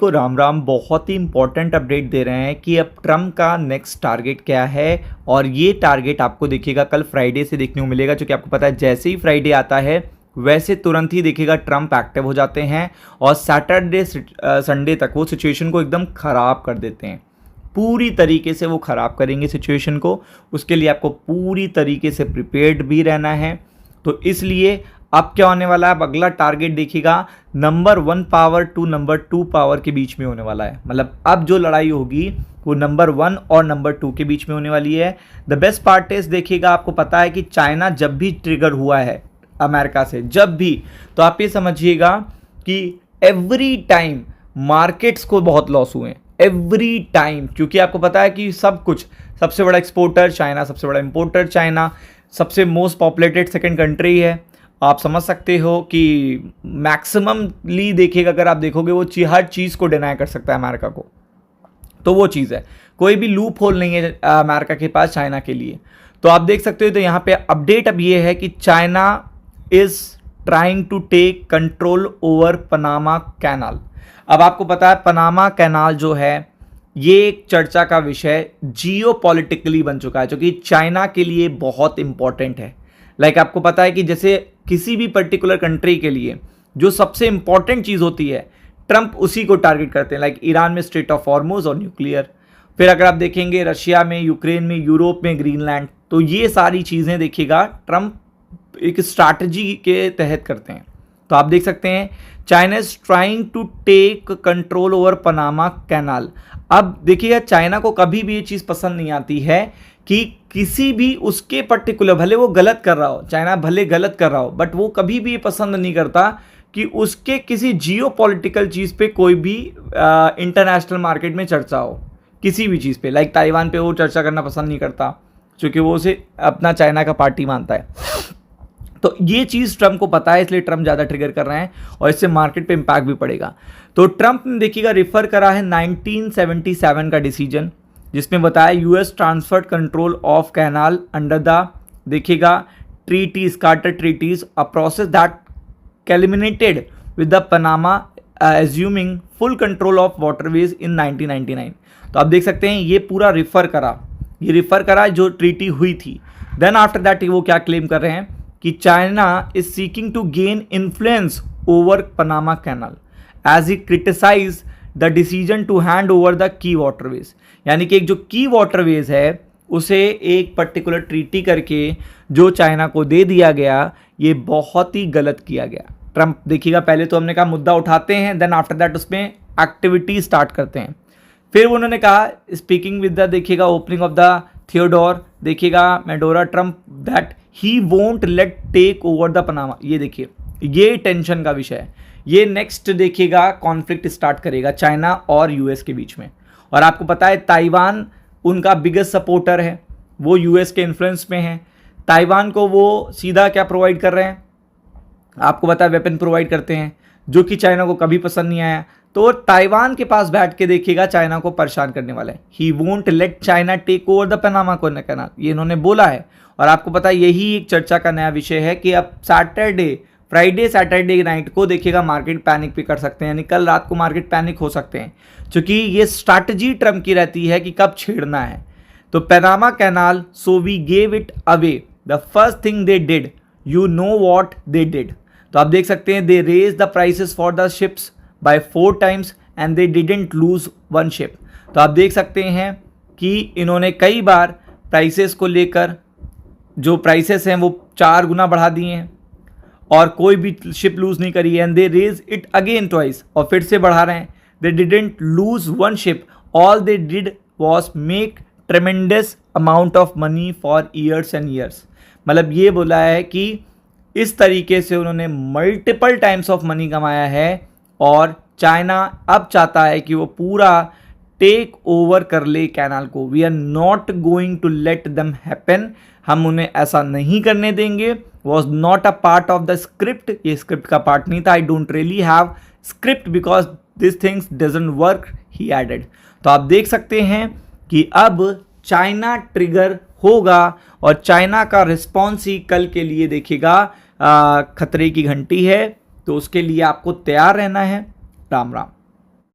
को राम राम। बहुत ही important update दे रहे हैं कि अब ट्रम्प का नेक्स्ट टारगेट क्या है, और ये टारगेट आपको देखिएगा कल फ्राइडे से देखने को मिलेगा। क्योंकि आपको पता है जैसे ही फ्राइडे आता है वैसे तुरंत ही देखिएगा ट्रम्प एक्टिव हो जाते हैं और सैटरडे संडे तक वो सिचुएशन को एकदम ख़राब कर देते हैं। पूरी तरीके से वो ख़राब करेंगे सिचुएशन को, उसके लिए आपको पूरी तरीके से प्रिपेयर्ड भी रहना है। तो इसलिए अब क्या होने वाला है, अब अगला टारगेट देखिएगा number 1 power two number 2 power के बीच में होने वाला है। मतलब अब जो लड़ाई होगी वो नंबर 1 और नंबर 2 के बीच में होने वाली है। द बेस्ट पार्ट इज देखिएगा, आपको पता है कि चाइना जब भी ट्रिगर हुआ है अमेरिका से, जब भी, तो आप ये समझिएगा कि एवरी टाइम मार्केट्स को बहुत लॉस हुए हैं, एवरी टाइम। क्योंकि आपको पता है कि सब कुछ, सबसे बड़ा एक्सपोर्टर चाइना, सबसे बड़ा इंपोर्टर चाइना, सबसे मोस्ट पॉपुलेटेड सेकंड कंट्री है। आप समझ सकते हो कि मैक्सिममली देखिएगा, अगर आप देखोगे वो हर चीज़ को डिनाई कर सकता है अमेरिका को। तो वो चीज़ है, कोई भी लूप होल नहीं है अमेरिका के पास चाइना के लिए। तो आप देख सकते हो, तो यहाँ पे अपडेट अब ये है कि China is trying to take control over Panama Canal. अब आपको पता है पनामा कैनाल जो है ये एक चर्चा का विषय जियोपॉलिटिकली बन चुका है, जो कि चाइना के लिए बहुत इंपॉर्टेंट है। लाइक आपको पता है कि जैसे किसी भी पर्टिकुलर कंट्री के लिए जो सबसे इंपॉर्टेंट चीज़ होती है, ट्रंप उसी को टारगेट करते हैं। लाइक ईरान में स्ट्रेट ऑफ हॉर्मुज और न्यूक्लियर, फिर अगर आप देखेंगे रशिया में, यूक्रेन में, यूरोप में ग्रीनलैंड। तो ये सारी चीज़ें देखिएगा ट्रंप एक स्ट्रैटेजी के तहत करते हैं। तो आप देख सकते हैं China is trying to take control over Panama Canal. अब देखिएगा चाइना को कभी भी ये चीज़ पसंद नहीं आती है कि किसी भी उसके पर्टिकुलर, भले वो गलत कर रहा हो, चाइना भले गलत कर रहा हो, बट वो कभी भी ये पसंद नहीं करता कि उसके किसी जियोपॉलिटिकल चीज़ पे कोई भी इंटरनेशनल मार्केट में चर्चा हो, किसी भी चीज़ पे। लाइक ताइवान पे वो चर्चा करना पसंद नहीं करता, क्योंकि वो उसे अपना चाइना का पार्टी मानता है। तो ये चीज़ ट्रंप को पता है, इसलिए ट्रंप ज़्यादा ट्रिगर कर रहे हैं और इससे मार्केट पे इम्पैक्ट भी पड़ेगा। तो ट्रंप ने देखिएगा रेफर करा है 1977 का डिसीजन, जिसमें बताया US transferred control of canal under the, देखिएगा, treaties, Carter treaties, a process that culminated with the Panama assuming full control of waterways in 1999। तो आप देख सकते हैं ये पूरा रेफर करा जो ट्रीटी हुई थी। देन आफ्टर दैट वो क्या क्लेम कर रहे हैं कि China is seeking to gain influence over Panama Canal as he criticise the decision to hand over the key waterways. यानी कि एक जो की वाटरवेज है उसे एक पर्टिकुलर ट्रीटी करके जो चाइना को दे दिया गया, ये बहुत ही गलत किया गया। ट्रंप देखिएगा पहले तो हमने कहा मुद्दा उठाते हैं, देन आफ्टर दैट उसमें एक्टिविटी स्टार्ट करते हैं। फिर उन्होंने कहा स्पीकिंग विद द, देखिएगा, ओपनिंग ऑफ द थियोडोर, देखिएगा, Medora Trump, that he won't let take over the Panama. ये देखिए ये टेंशन का विषय है। ये नेक्स्ट देखिएगा कॉन्फ्लिक्ट स्टार्ट करेगा चाइना और यूएस के बीच में। और आपको पता है ताइवान उनका बिगेस्ट सपोर्टर है, वो यूएस के इन्फ्लुएंस में है। ताइवान को वो सीधा क्या प्रोवाइड कर रहे हैं, आपको पता है वेपन प्रोवाइड करते हैं, जो कि चाइना को कभी पसंद नहीं आया। तो ताइवान के पास बैठ के देखिएगा चाइना को परेशान करने वाला है। He won't let China take over the Panama Canal, ये इन्होंने बोला है। और आपको पता है यही एक चर्चा का नया विषय है कि अब फ्राइडे सैटरडे नाइट को देखिएगा मार्केट पैनिक भी कर सकते हैं, यानी कल रात को मार्केट पैनिक हो सकते हैं, क्योंकि ये स्ट्रैटेजी ट्रंप की रहती है कि कब छेड़ना है। तो Panama canal, so we gave it away, the first thing they did, you know what they did. तो आप देख सकते हैं they raise the prices for the ships by 4 times and they didn't lose 1 शिप। तो आप देख सकते हैं कि इन्होंने कई बार प्राइसेस को लेकर जो प्राइसेस हैं वो 4 गुना बढ़ा दिए हैं और कोई भी शिप लूज नहीं करी है। And they raise it again twice, और फिर से बढ़ा रहे हैं। They didn't lose 1 ship, all they did was make tremendous amount of money for years and years. मतलब ये बोला है कि इस तरीके से उन्होंने मल्टीपल टाइम्स ऑफ मनी कमाया है और चाइना अब चाहता है कि वो पूरा टेक ओवर कर ले कैनाल को। We are not going to let them happen, हम उन्हें ऐसा नहीं करने देंगे। Was not a part of the script, ये स्क्रिप्ट का पार्ट नहीं था। I don't really have script because this things doesn't work, he added. तो आप देख सकते हैं कि अब चाइना ट्रिगर होगा और चाइना का रिस्पॉन्स ही कल के लिए देखिएगा खतरे की घंटी है। तो उसके लिए आपको तैयार रहना है। राम राम।